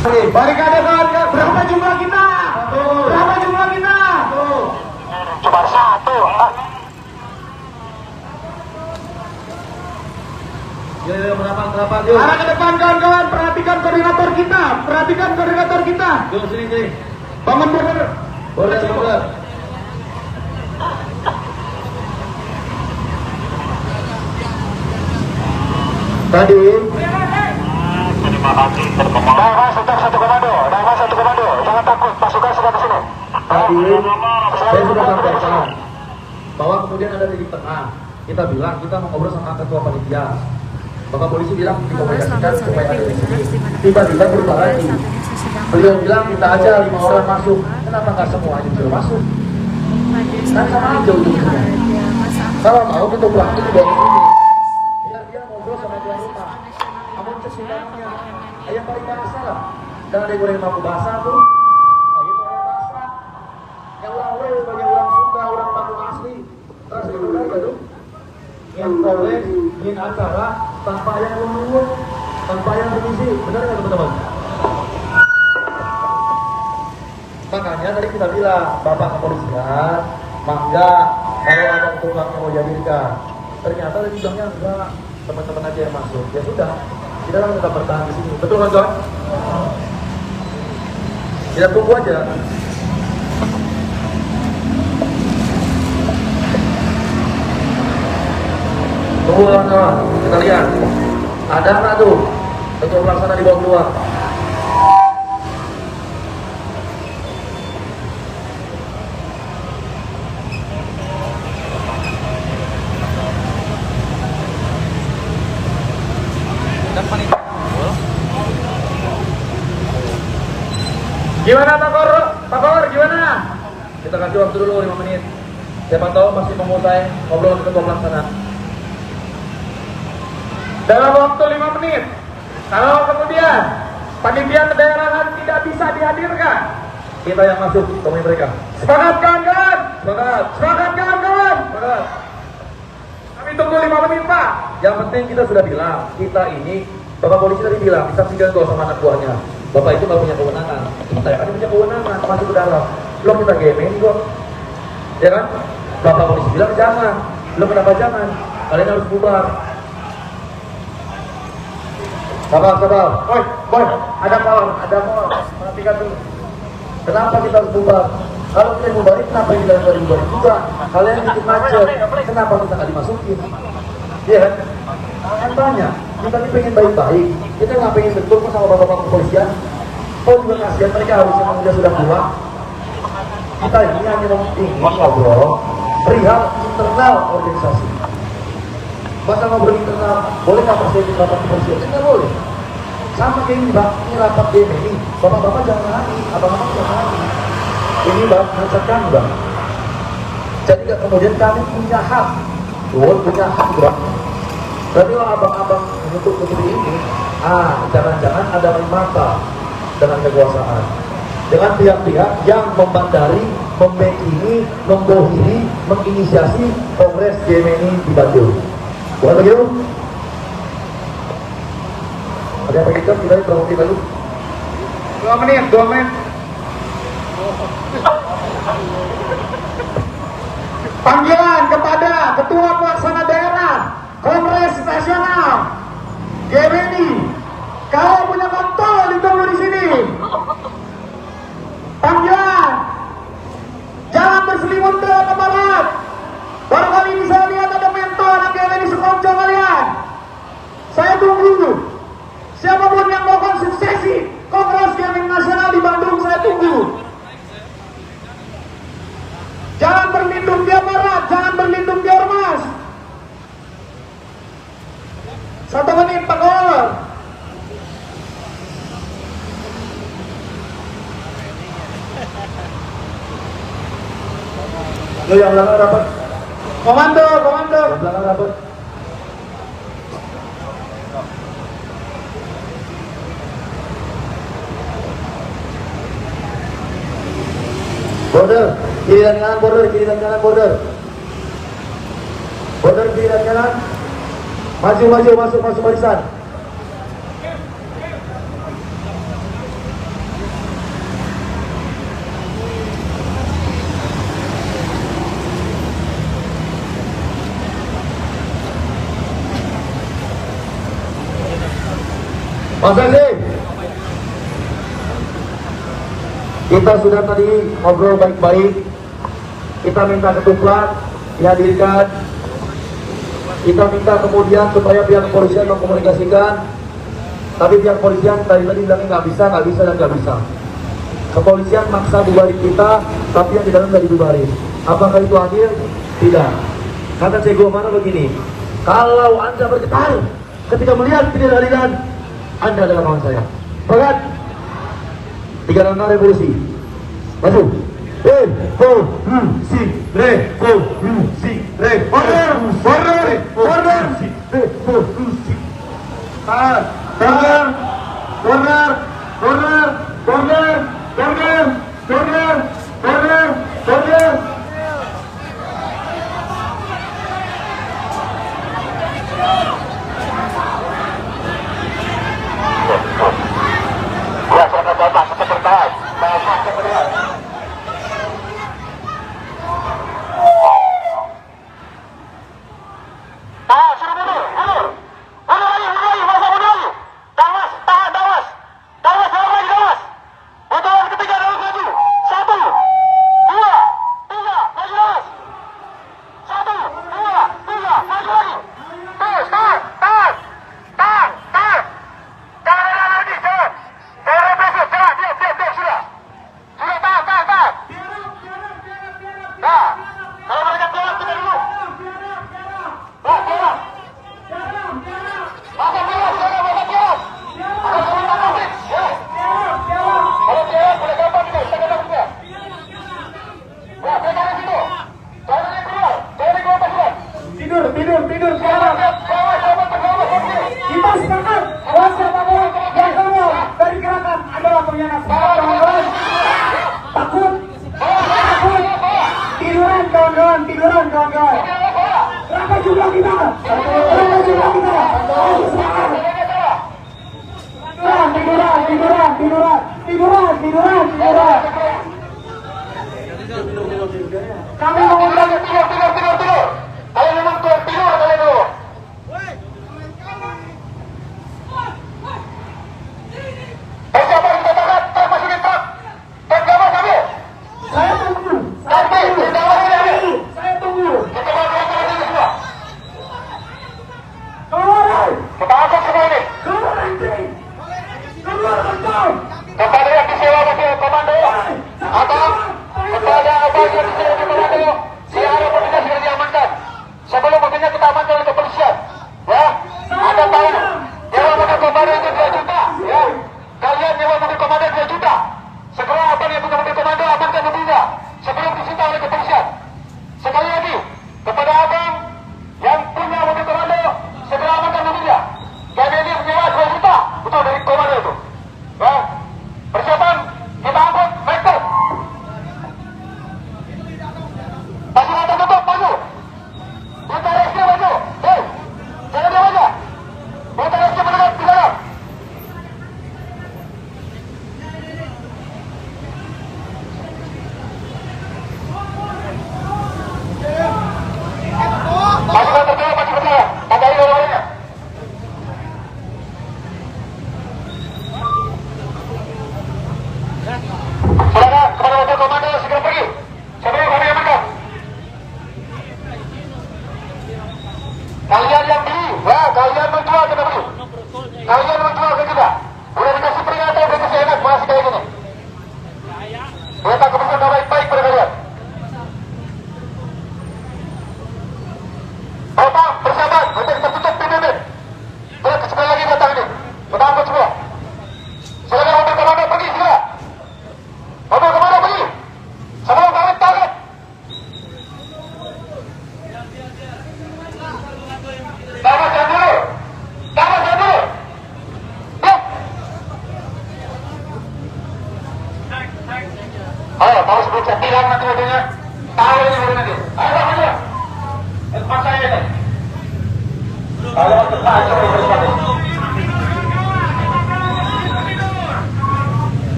Barikade kawan, berapa jumlah kita? Berapa jumlah kita? Cuma satu. Ya, berapa? Arah ke depan kawan-kawan, perhatikan koordinator kita. Yuk sini. Bangun border. Tadi Terima kasih. Satu komando. Jangan takut, pasukan sudah ke sini. saya sudah sampaikan bahwa kemudian ada titik tengah. Kita bilang kita mau ngobrol sama ketua panitia. Bapak polisi bilang dikomunikasikan supaya ada di sini. Tiba-tiba berubah lagi. Beliau bilang minta aja 5 orang masuk. Kenapa nggak semuanya disuruh masuk? Kan sama aja ujungnya. Kalau mau tutup waktu di bawah sini. Biar dia ngobrol sama tuan rumah. Kamu sesudah ayam paling basah lah. Jangan ada goreng mampu basah tuh. Ayam paling basah. Yang lawe sebagai orang Sunda, orang Bandung asli. Terus itu aja tuh. Yang boleh ingin acara tanpa yang lulus, tanpa yang berisi. Benar nggak teman-teman? Makanya tadi kita bilang, Bapak kepolisian, mangga kalau ada tukang yang mau jadikan. Ternyata tadi bilangnya enggak, teman-teman aja yang masuk. Ya sudah, kita kan tetap bertahan di sini. Betul kan, kawan? Kita tunggu aja. Tunggu kawan-kawan, kita lihat. Ada nggak tuh untuk pelaksana di bawah keluar? Gimana Pak Kor, gimana? Kita kasih waktu dulu 5 menit. Siapa tahu masih memulai ngobrol dengan ketua pelaksana. Dalam waktu 5 menit. Kalau kemudian panitia kedaerahan tidak bisa dihadirkan, kita yang masuk temui mereka. Sepakat kawan-kawan? Sepakat kawan-kawan? Sepakat. Kami tunggu 5 menit Pak. Yang penting kita sudah bilang, kita ini Bapak polisi tadi bilang, disaksikan kok sama anak buahnya. Bapak itu nggak punya kewenangan. Saya kan punya kewenangan, masuk ke dalam. Lo kita gemen kok, ya kan? Bapak polisi bilang jangan. Lo kenapa jangan? Kalian harus bubar. Sabar. Boy, ada mau. Perhatikan dulu. Kenapa kita harus bubar? Kalau kita bubarin, kenapa kita harus bubarin juga? Kalian bikin macet, kenapa kita nggak dimasukin? Iya kan? Kan banyak. Kita ini pengen baik-baik. Kita nggak pengen betul kok sama bapak-bapak kepolisian. Kau juga kasihan mereka harusnya dia sudah tua. Kita ini hanya ingin ngobrol perihal internal organisasi. Masa ngobrol internal, boleh nggak presiden bapak kepolisian? Nggak boleh. Sama kayak ini bang, ini rapat DMI. Bapak-bapak jangan lari, abang-abang jangan lari. Ini bang, menceritakan bang. Jadi kemudian kami punya hak, punya hak bang. Berarti kalau abang-abang menutup seperti ini, jangan-jangan ada mata dengan kekuasaan, dengan pihak-pihak yang membandari, membekini, membohiri, menginisiasi Kongres GMNI di Bandung. Bukan begitu? Ada yang begitu? Kita berapa menit lalu? 2 menit. Panggilan kepada Ketua Pelaksana Daerah Kongres Nasional GMNI. Kalau punya kontol ditunggu di sini. Panggilan. Jangan berselimut ke barat. Barangkali ini saya lihat ada mentor anak GMNI sekonco kalian. Saya tunggu. Siapapun yang melakukan suksesi Kongres GMNI Nasional di Bandung, saya tunggu. Jangan berlindung di aparat, jangan berlindung di ormas. 1 menit, Pak Kor. Lo yang belakang rapat. Komando. Yang belakang rapat. Border, kiri dan kanan border. Border kiri dan kanan. Maju, masuk barisan. Mas Aziz, kita sudah tadi ngobrol baik-baik. Kita minta ketupat dihadirkan. Kita minta kemudian supaya pihak kepolisian mengkomunikasikan. Tapi pihak kepolisian tadi bilangnya nggak bisa dan nggak bisa. Kepolisian maksa bubarin kita, tapi yang di dalam nggak dibubarin. Apakah itu adil? Tidak. Kata Cego mana begini, kalau Anda bergetar ketika melihat ketidakadilan, Anda adalah kawan saya. Sepakat? 3 langkah revolusi. Masuk. Revolusi. Revolusi. Order. Revolusi. Order. Tidur sekarang. Kita sepakat bahwa siapapun yang keluar dari gerakan adalah pengkhianat. Takut. Tiduran kawan-kawan. Berapa jumlah kita? Tiduran. Kami mengundang tidur. Kalian memang tidur kalian dulu. Siapa yang katakan termasukin tak? Tergabung kami. Saya tunggu. Saya tunggu. Kita bawa dulu semua. Keluar. Kita angkat semua ini. Keluar betul. Kepada yang disewa mobil komando atau kepada abang yang disewa mobil komando, siapa mobilnya sudah diamankan. Sebelum mobilnya kita amankan oleh kepolisian, ya. Anda tahu, nyewa mobil komando itu 2 juta, ya. Kalian nyewa mobil komando 2 juta. Segera abang yang punya mobil komando amankan mobilnya sebelum disita oleh kepolisian. Sekali lagi, kepada abang yang punya mobil komando, segera amankan mobilnya. Jadi ini menyewa 2 juta, betul dari komando itu, ya. Persiapan, kita angkut, vektor. Masih ada tutup, maju. Minta rescue maju. Jangan diam aja. Minta rescue mendekat di dalam. Masih berjalan. Tandai orang-orangnya. Silakan kepada mobil komando segera pergi. Sebelum kami amankan. Kalian yang beli, ya, kalian menjual kita beli. Kalian menjual ke kita. Udah dikasih peringatan, udah dikasih enak, masih kayak gini. Kita keputusan baik-baik pada kalian. Bapak, bersabar, nanti kita tutup pintu ini. Terus sekali lagi datang ini. Kita angkat semua. Silakan mobil komando pergi, segera. Mobil komando pergi. Sebelum kami target. Tamat dulu. Ya. Ayo, tahu sebelum saya bilang nanti mobilnya. Tahu ini baru nanti. Ayo, ayo. Tempat saya ini. Kalau tempat saya ini.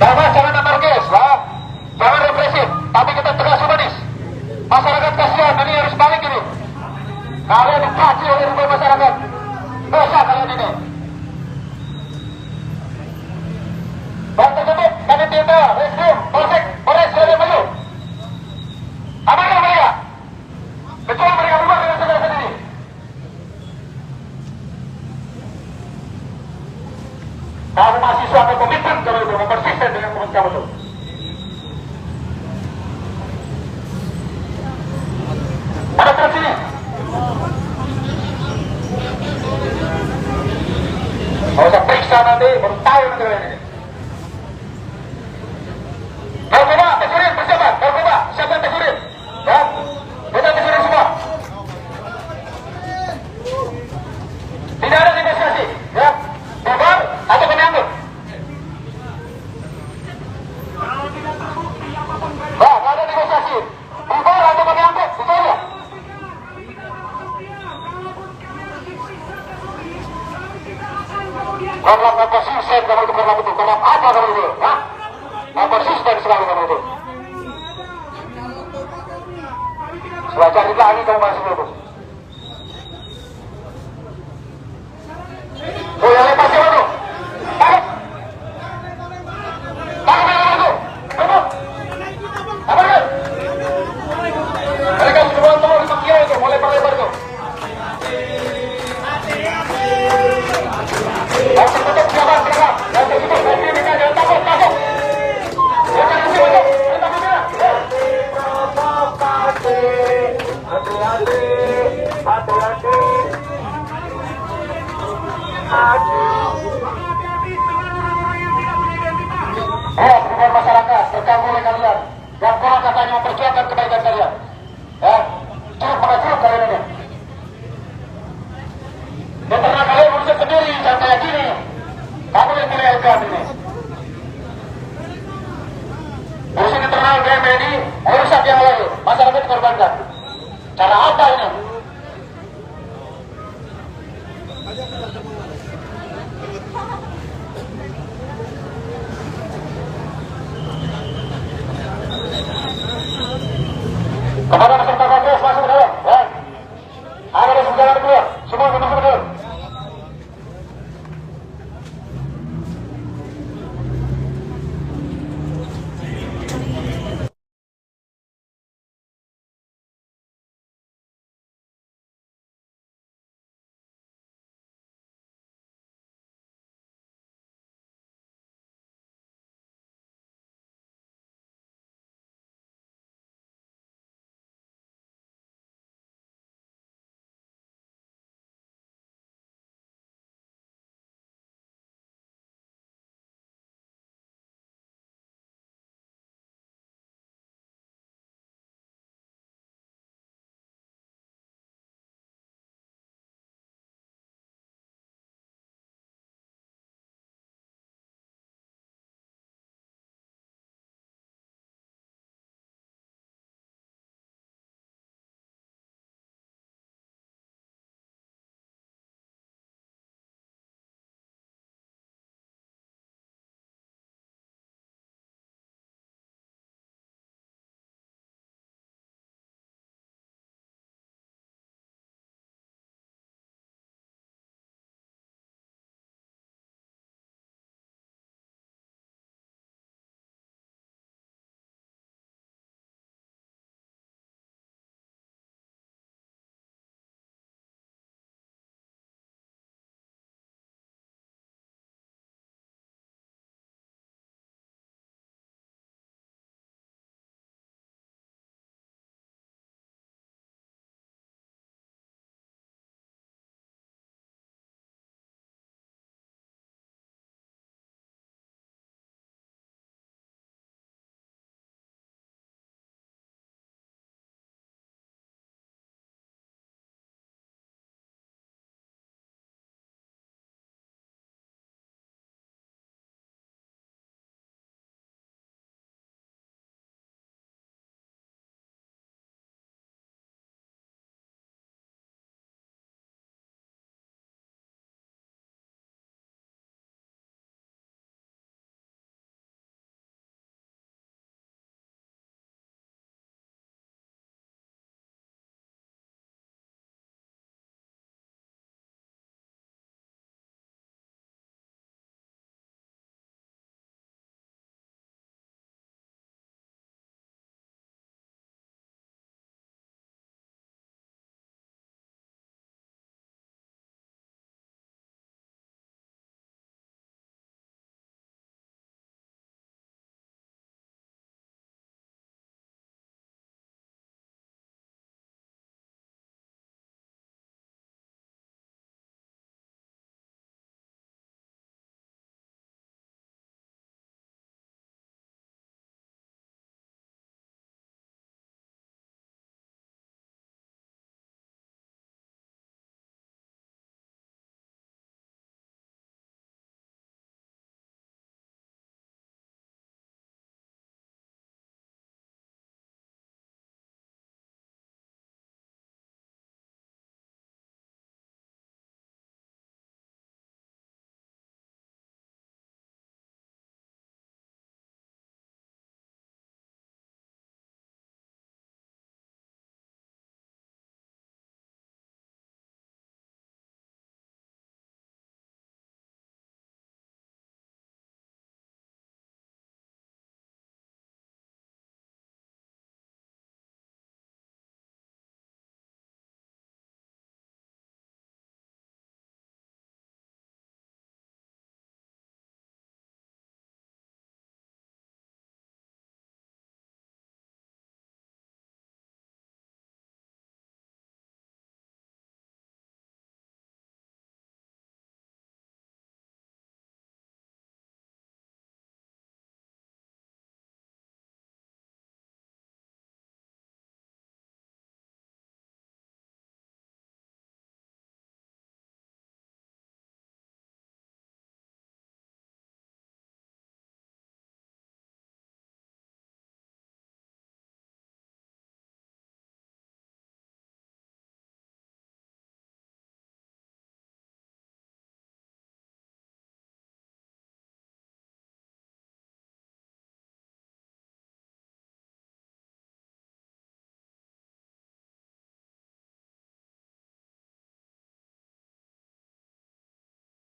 Bapak jangan anarkis, Pak. Jangan represif, tapi kita tegas humanis. Masyarakat kasihan, ini harus balik ini. Kalian dipacu oleh rumah masyarakat. Dosa kalian ini. nanti baru tahu nanti kalian ini. Narkoba, pencurian, persiapan. Narkoba, siapa yang pencurian? Ya, kita pencurian semua. Tidak ada negosiasi, ya. Bubar atau kami angkut. Nah, tidak ada negosiasi. Bubar atau kami angkut, itu aja. Karena konsisten kamu itu, karena apa kamu itu, ya? Konsisten sekali kamu itu. Setelah cari lagi kamu masih lulus. Oh, yang lepas siapa tuh? Tangkap! Tangkap yang lepas tuh! Tangkap! Apa kan? Mereka sudah mau di Makia itu, mau lebar-lebar tuh. Yang tertutup siapa? Siapa? Yang tertutup, nanti mereka jangan takut, takut! Jangan isi masuk, jangan takut dia! Hati-hati, hati-hati. Bukan masyarakat, terganggu oleh kalian yang kurang katanya memperjuangkan kebaikan kalian. Ya, cukup mengacuruk kalian ini. Dan karena kalian berusaha sendiri, jangan kayak gini. Kamu yang mulai elkan ini. Urusan internal BMI ini, urusan yang lain. Masyarakat dikorbankan. Cara apa ini?